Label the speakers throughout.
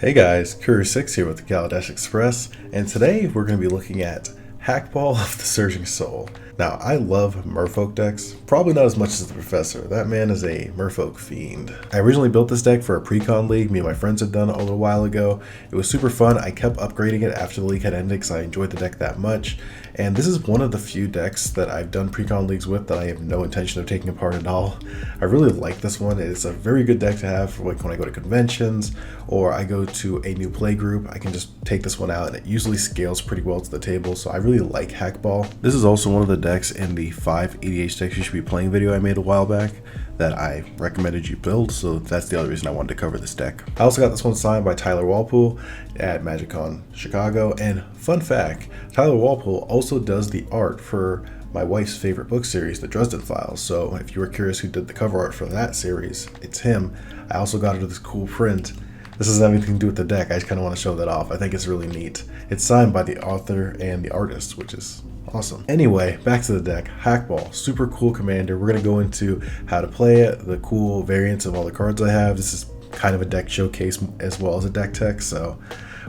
Speaker 1: Hey guys, Courier6 here with the Kaladesh Express, and today we're going to be looking at Hakbal of the Surging Soul. Now, I love Merfolk decks, probably not as much as the Professor. That man is a Merfolk fiend. I originally built this deck for a pre-con league me and my friends had done a little while ago. It was super fun. I kept upgrading it after the league had ended because I enjoyed the deck that much. And this is one of the few decks that I've done pre-con leagues with that I have no intention of taking apart at all. I really like this one. It's a very good deck to have for like when I go to conventions or I go to a new play group. I can just take this one out and it usually scales pretty well to the table. So I really like Hakbal. This is also one of the decks in the 5 EDH decks you should be playing video I made a while back that I recommended you build, so that's the other reason I wanted to cover this deck. I also got this one signed by Tyler Walpole at MagicCon Chicago, and fun fact, Tyler Walpole also does the art for my wife's favorite book series, the Dresden Files, so if you were curious who did the cover art for that series, it's him. I also got her this cool print. This doesn't have anything to do with the deck, I just kind of want to show that off. I think it's really neat. It's signed by the author and the artist, which is awesome. Anyway, back to the deck. Hakbal, super cool commander. We're going to go into how to play it, the cool variants of all the cards I have. This is kind of a deck showcase as well as a deck tech, so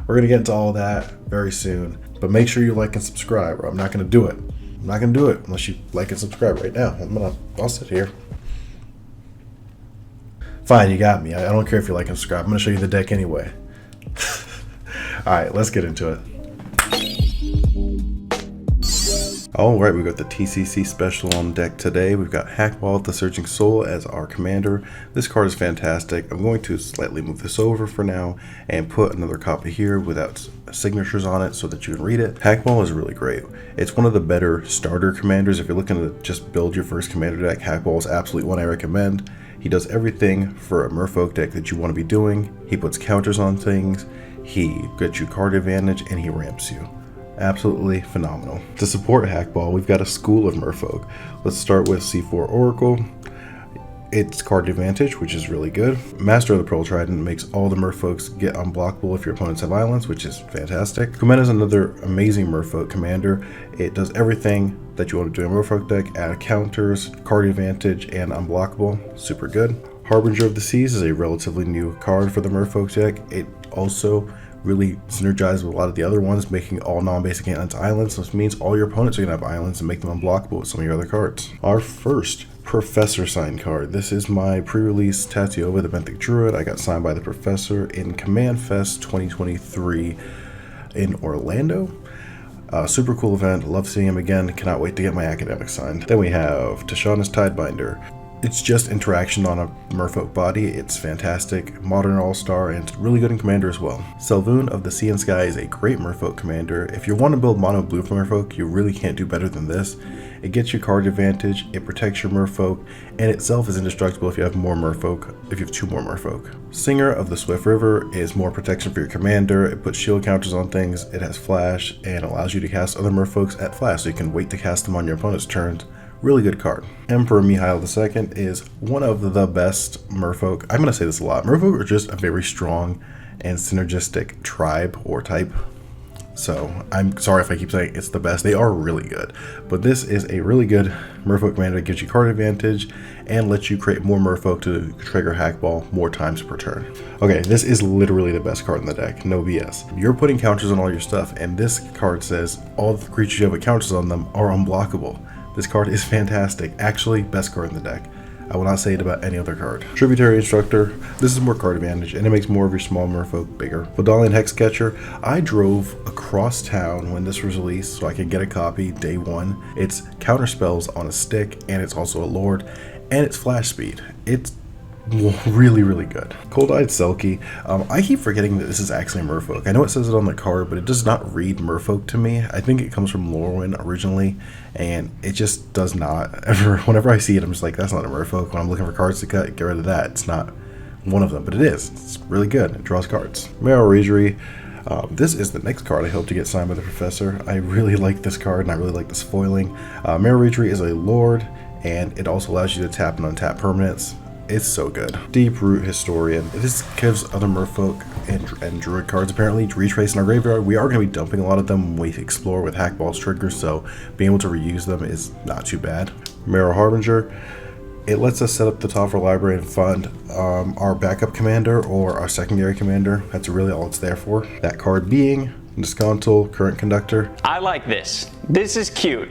Speaker 1: we're going to get into all of that very soon. But make sure you like and subscribe, or I'm not going to do it. I'm not going to do it unless you like and subscribe right now. I'll sit here. Fine, you got me. I don't care if you like and subscribe. I'm going to show you the deck anyway. Alright, let's get into it. Alright, we've got the TCC special on deck today. We've got Hakbal of the Surging Soul as our commander. This card is fantastic. I'm going to slightly move this over for now and put another copy here without signatures on it so that you can read it. Hakbal is really great. It's one of the better starter commanders. If you're looking to just build your first commander deck, Hakbal is absolutely one I recommend. He does everything for a Merfolk deck that you want to be doing. He puts counters on things, he gets you card advantage, and he ramps you. Absolutely phenomenal. To support Hakbal, we've got a school of Merfolk. Let's start with C4 Oracle. It's card advantage, which is really good. Master of the Pearl Trident makes all the Merfolks get unblockable if your opponents have islands, which is fantastic. Command is another amazing Merfolk commander. It does everything that you want to do in a Merfolk deck, add counters, card advantage, and unblockable. Super good. Harbinger of the Seas is a relatively new card for the Merfolk deck. It also really synergizes with a lot of the other ones, making all non-basic islands islands. This means all your opponents are going to have islands and make them unblockable with some of your other cards. Our first Professor signed card. This is my pre-release Tatiova, the Benthic Druid. I got signed by the Professor in Command Fest 2023 in Orlando. Super cool event. Love seeing him again. Cannot wait to get my academic signed. Then we have Tishana's Tidebinder. It's just interaction on a Merfolk body. It's fantastic, modern all-star, and it's really good in commander as well. Selvoon of the Sea and Sky is a great Merfolk commander. If you want to build mono blue for Merfolk, you really can't do better than this. It gets you card advantage, it protects your Merfolk, and itself is indestructible if you have more Merfolk, if you have 2 more Merfolk. Singer of the Swift River is more protection for your commander. It puts shield counters on things, it has flash, and allows you to cast other Merfolks at flash, so you can wait to cast them on your opponent's turns. Really good card. Emperor Mihail II is one of the best Merfolk. I'm going to say this a lot. Merfolk are just a very strong and synergistic tribe or type. So I'm sorry if I keep saying it's the best. They are really good. But this is a really good Merfolk commander that gives you card advantage and lets you create more Merfolk to trigger Hakbal more times per turn. Okay, this is literally the best card in the deck. No BS. You're putting counters on all your stuff, and this card says all the creatures you have with counters on them are unblockable. This card is fantastic. Actually, best card in the deck. I will not say it about any other card. Tributary Instructor. This is more card advantage, and it makes more of your small Merfolk bigger. Vodalian Hexcatcher. I drove across town when this was released so I could get a copy day 1. It's counter spells on a stick, and it's also a lord, and it's flash speed. It's really, really good. Cold-Eyed Selkie. I keep forgetting that this is actually Merfolk. I know it says it on the card, but it does not read Merfolk to me. I think it comes from Lorwyn originally, and it just does not ever. Whenever I see it, I'm just like, that's not a Merfolk. When I'm looking for cards to cut, get rid of that. It's not one of them, but it is. It's really good. It draws cards. Marrow Ragery. This is the next card I hope to get signed by the Professor. I really like this card, and I really like this foiling. Marrow Ragery is a Lord, and it also allows you to tap and untap permanents. It's so good. Deep Root Historian. This gives other Merfolk and Druid cards apparently retrace in our graveyard. We are going to be dumping a lot of them when we explore with Hakbal's triggers, so being able to reuse them is not too bad. Marrow Harbinger. It lets us set up the top of our library and fund our backup commander or our secondary commander. That's really all it's there for. That card being Discontal, Current Conductor.
Speaker 2: I like this. This is cute.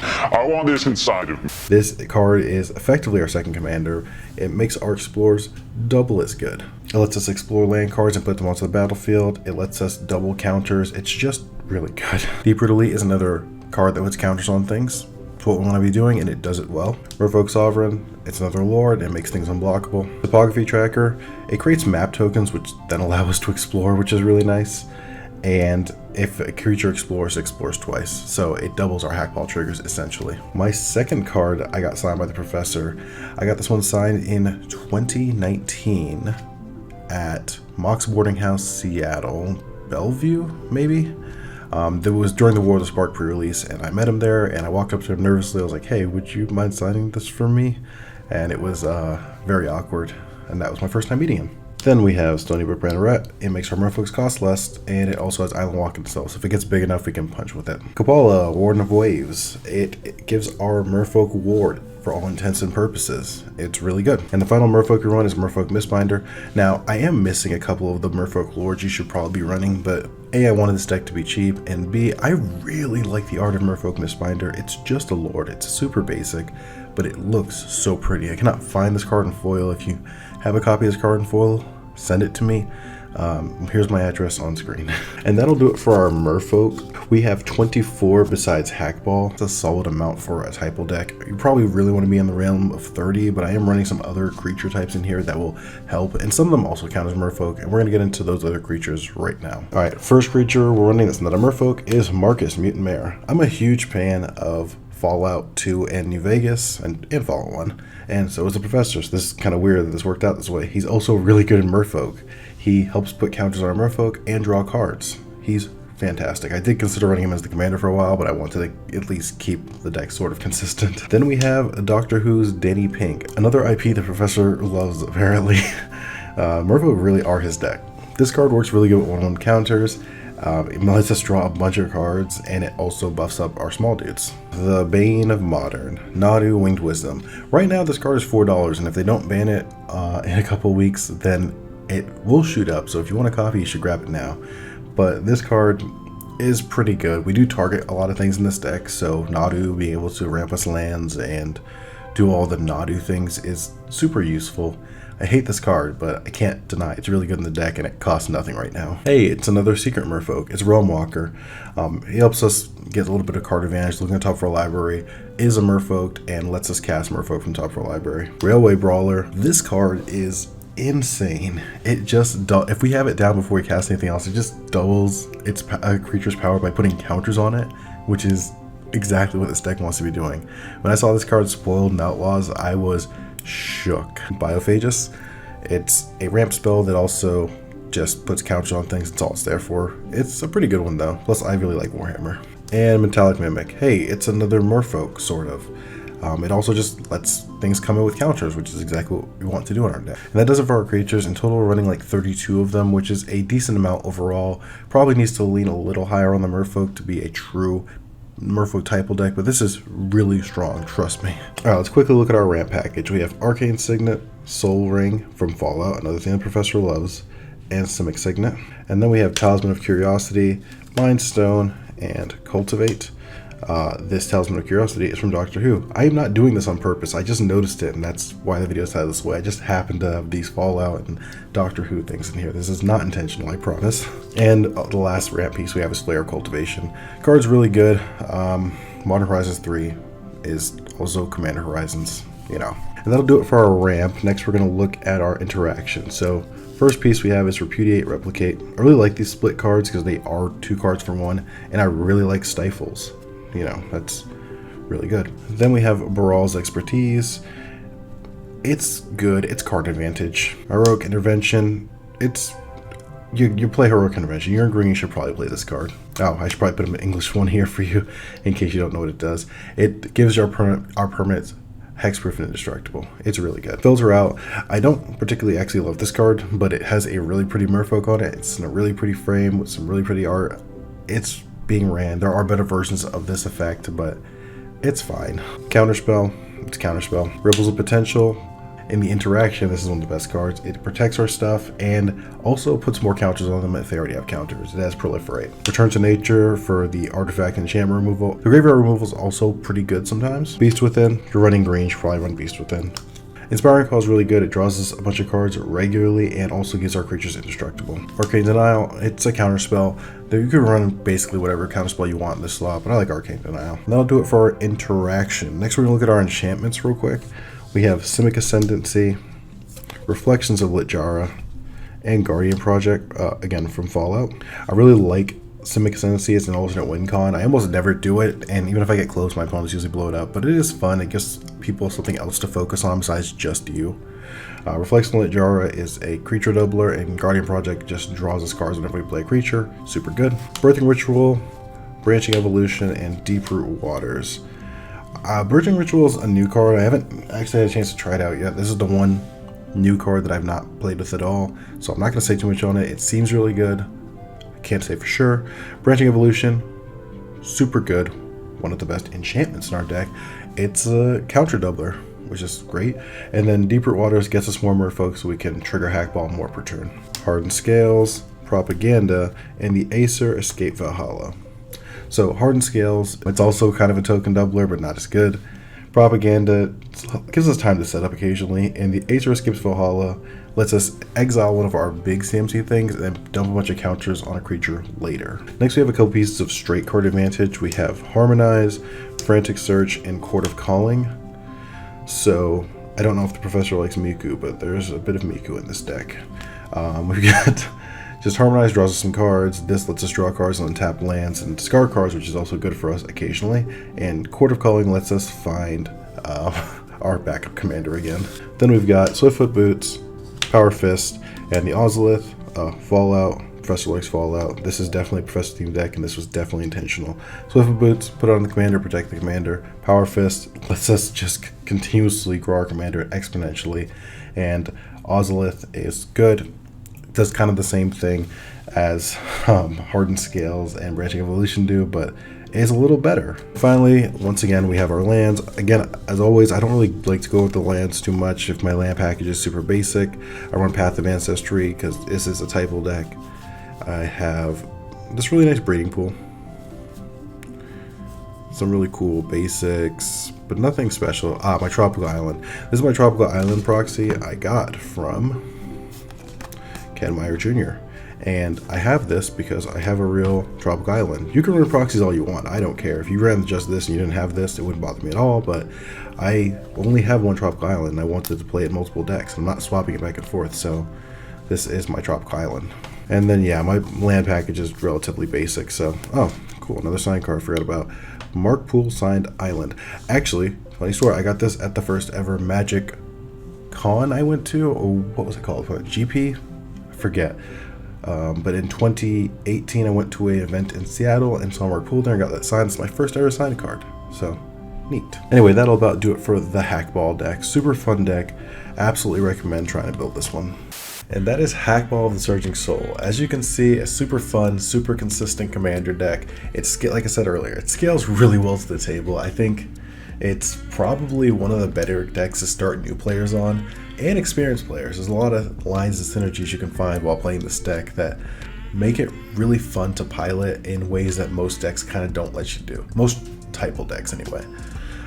Speaker 3: I want this inside of me.
Speaker 1: This card is effectively our second commander. It makes our explorers double as good. It lets us explore land cards and put them onto the battlefield. It lets us double counters. It's just really good. Deep-Root Elite is another card that puts counters on things. It's what we want to be doing, and it does it well. Merfolk Sovereign, it's another lord. It makes things unblockable. Topography Tracker, it creates map tokens, which then allow us to explore, which is really nice. And if a creature explores, it explores twice. So it doubles our Hakbal triggers, essentially. My second card I got signed by the professor. I got this one signed in 2019 at Mox Boarding House, Seattle, Bellevue, maybe? That was during the War of the Spark pre-release, and I met him there, and I walked up to him nervously. I was like, hey, would you mind signing this for me? And it was very awkward, and that was my first time meeting him. Then we have Stony Brook Banneret. It makes our merfolks cost less, and it also has Island Walk itself, so if it gets big enough, we can punch with it. Kabbalah, Warden of Waves. It gives our merfolk ward for all intents and purposes. It's really good. And the final merfolk you run is Merfolk Mistbinder. Now, I am missing a couple of the merfolk lords you should probably be running, but A, I wanted this deck to be cheap, and B, I really like the art of Merfolk Mistbinder. It's just a lord. It's super basic, but it looks so pretty. I cannot find this card in foil. If you have a copy of this card in foil, send it to me. Here's my address on screen. And that'll do it for our merfolk. We have 24 besides Hakbal. It's a solid amount for a typo deck. You probably really want to be in the realm of 30, but I am running some other creature types in here that will help, and some of them also count as merfolk, and we're going to get into those other creatures right now. Alright, first creature we're running that's not a merfolk is Marcus, Mutant Mare. I'm a huge fan of Fallout 2 and New Vegas, and Fallout 1, and so is the professor. So this is kind of weird that this worked out this way. He's also really good in merfolk. He helps put counters on our merfolk and draw cards. He's fantastic. I did consider running him as the commander for a while, but I wanted to at least keep the deck sort of consistent. Then we have Doctor Who's Danny Pink, another IP the professor loves apparently. Merfolk really are his deck. This card works really good with 1/1 counters. It lets us draw a bunch of cards, and it also buffs up our small dudes. The Bane of Modern, Nadu Winged Wisdom. Right now this card is $4, and if they don't ban it in a couple weeks, then it will shoot up. So if you want a copy, you should grab it now. But this card is pretty good. We do target a lot of things in this deck, so Nadu being able to ramp us lands and do all the Nadu things is super useful. I hate this card, but I can't deny it's really good in the deck, and it costs nothing right now. Hey, it's another secret merfolk. It's Realm Walker. He helps us get a little bit of card advantage. Looking at top of our library, is a merfolk, and lets us cast merfolk from top of our library. Railway Brawler. This card is insane. It just if we have it down before we cast anything else, it just doubles its creature's power by putting counters on it, which is exactly what this deck wants to be doing. When I saw this card spoiled in Outlaws, I was shook. Biophagus. It's a ramp spell that also just puts counters on things. That's all it's there for. It's a pretty good one though. Plus I really like Warhammer. And Metallic Mimic. Hey, it's another merfolk sort of. It also just lets things come in with counters, which is exactly what we want to do in our deck. And that does it for our creatures. In total, we're running like 32 of them, which is a decent amount overall. Probably needs to lean a little higher on the merfolk to be a true merfolk typo deck, but this is really strong, trust me. Alright, let's quickly look at our ramp package. We have Arcane Signet, Soul Ring from Fallout, another thing the professor loves, and Simic Signet. And then we have Talisman of Curiosity, Mind Stone, and Cultivate. This Talisman of Curiosity is from Doctor Who. I am not doing this on purpose. I just noticed it, and that's why the video is titled this way. I just happened to have these Fallout and Doctor Who things in here. This is not intentional, I promise. And the last ramp piece we have is Flare Cultivation. Card's really good. Modern Horizons 3 is also Commander Horizons, you know. And that'll do it for our ramp. Next, we're going to look at our interaction. So, first piece we have is Repudiate, Replicate. I really like these split cards because they are 2 cards for 1, and I really like Stifles. You know, that's really good. Then we have Baral's Expertise. It's good. It's card advantage. Heroic Intervention. It's you play Heroic Intervention. You're in green, you should probably play this card. Oh, I should probably put an English one here for you in case you don't know what it does. It gives our permanents hexproof and indestructible. It's really good. Filter Out. I don't particularly actually love this card, but it has a really pretty merfolk on it. It's in a really pretty frame with some really pretty art. It's being ran. There are better versions of this effect, but it's fine. Counterspell. It's Counterspell. Ripples of Potential. In the interaction, this is one of the best cards. It protects our stuff and also puts more counters on them if they already have counters. It has Proliferate. Return to Nature for the artifact and enchantment removal. The graveyard removal is also pretty good sometimes. Beast Within. If you're running green, you should probably run Beast Within. Inspiring Call is really good. It draws us a bunch of cards regularly and also gives our creatures indestructible. Arcane Denial, it's a counterspell. You can run basically whatever counterspell you want in this slot, but I like Arcane Denial. And that'll do it for our interaction. Next, we're going to look at our enchantments real quick. We have Simic Ascendancy, Reflections of Litjara, and Guardian Project, again from Fallout. I really like Simic Ascendancy as an alternate win con. I almost never do it, and even if I get close, my opponents usually blow it up. But it is fun. It gives people something else to focus on besides just you. Reflection of Litjara is a creature doubler, and Guardian Project just draws us cards whenever we play a creature. Super good. Birthing Ritual, Branching Evolution, and Deeproot Waters. Birthing Ritual is a new card. I haven't actually had a chance to try it out yet. This is the one new card that I've not played with at all, so I'm not going to say too much on it. It seems really good. Can't say for sure. Branching Evolution, super good. One of the best enchantments in our deck. It's a counter doubler, which is great. And then Deeproot Waters gets us more merfolk so we can trigger Hakbal more per turn. Hardened Scales, Propaganda, and the Acer Escape Valhalla. So Hardened Scales, it's also kind of a token doubler, but not as good. Propaganda gives us time to set up occasionally, and the Acer Escapes Valhalla lets us exile one of our big CMC things and then dump a bunch of counters on a creature later. Next, we have a couple pieces of straight card advantage. We have Harmonize, Frantic Search, and Court of Calling. So I don't know if the professor likes Miku, but there's a bit of Miku in this deck. We've got just Harmonize draws us some cards. This lets us draw cards and untap lands and discard cards, which is also good for us occasionally. And Court of Calling lets us find our backup commander again. Then we've got Swiftfoot Boots, Power Fist, and the Ozolith, Fallout. Professor likes Fallout. This is definitely a Professor themed deck, and this was definitely intentional. Swiftfoot Boots, put it on the commander, protect the commander. Power Fist lets us just continuously grow our commander exponentially. And Ozolith is good. It does kind of the same thing as Hardened Scales and Branching Evolution do, but is a little better. Finally, once again, we have our lands. Again, as always, I don't really like to go with the lands too much if my land package is super basic. I run Path of Ancestry because this is a typo deck. I have this really nice breeding pool. Some really cool basics, but nothing special. My Tropical Island. This is my Tropical Island proxy I got from Ken Meyer Jr. And I have this because I have a real Tropical Island. You can run proxies all you want. I don't care. If you ran just this and you didn't have this, it wouldn't bother me at all. But I only have one Tropical Island, and I wanted to play it multiple decks. I'm not swapping it back and forth, so this is my Tropical Island. And then, yeah, my land package is relatively basic. So, oh, cool. Another signed card I forgot about. Mark Poole Signed Island. Actually, funny story, I got this at the first ever Magic Con I went to. Or what was it called? GP? I forget. But in 2018, I went to an event in Seattle and saw Mark Poole there and got that signed. It's my first ever signed card. So, neat. Anyway, that'll about do it for the Hakbal deck. Super fun deck. Absolutely recommend trying to build this one. And that is Hakbal of the Surging Soul. As you can see, a super fun, super consistent commander deck. It's, like I said earlier, it scales really well to the table. I think it's probably one of the better decks to start new players on, and experienced players. There's a lot of lines and synergies you can find while playing this deck that make it really fun to pilot in ways that most decks kind of don't let you do. Most typo decks anyway.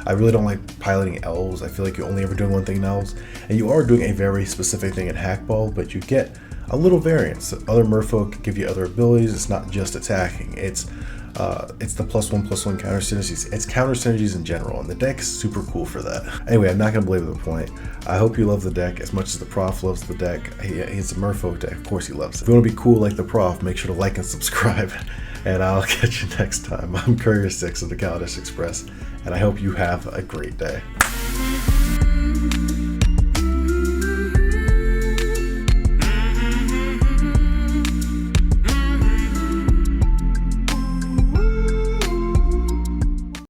Speaker 1: I really don't like piloting elves. I feel like you're only ever doing one thing in elves, and you are doing a very specific thing in Hakbal, but you get a little variance. Other merfolk give you other abilities. It's not just attacking. It's the +1/+1 counter synergies. It's counter synergies in general, and the deck's super cool for that. Anyway, I'm not going to belabor the point. I hope you love the deck as much as the prof loves the deck. It's a merfolk deck. Of course he loves it. If you want to be cool like the prof, make sure to like and subscribe, and I'll catch you next time. I'm Courier 6 of the Kaladesh Express, and I hope you have a great day.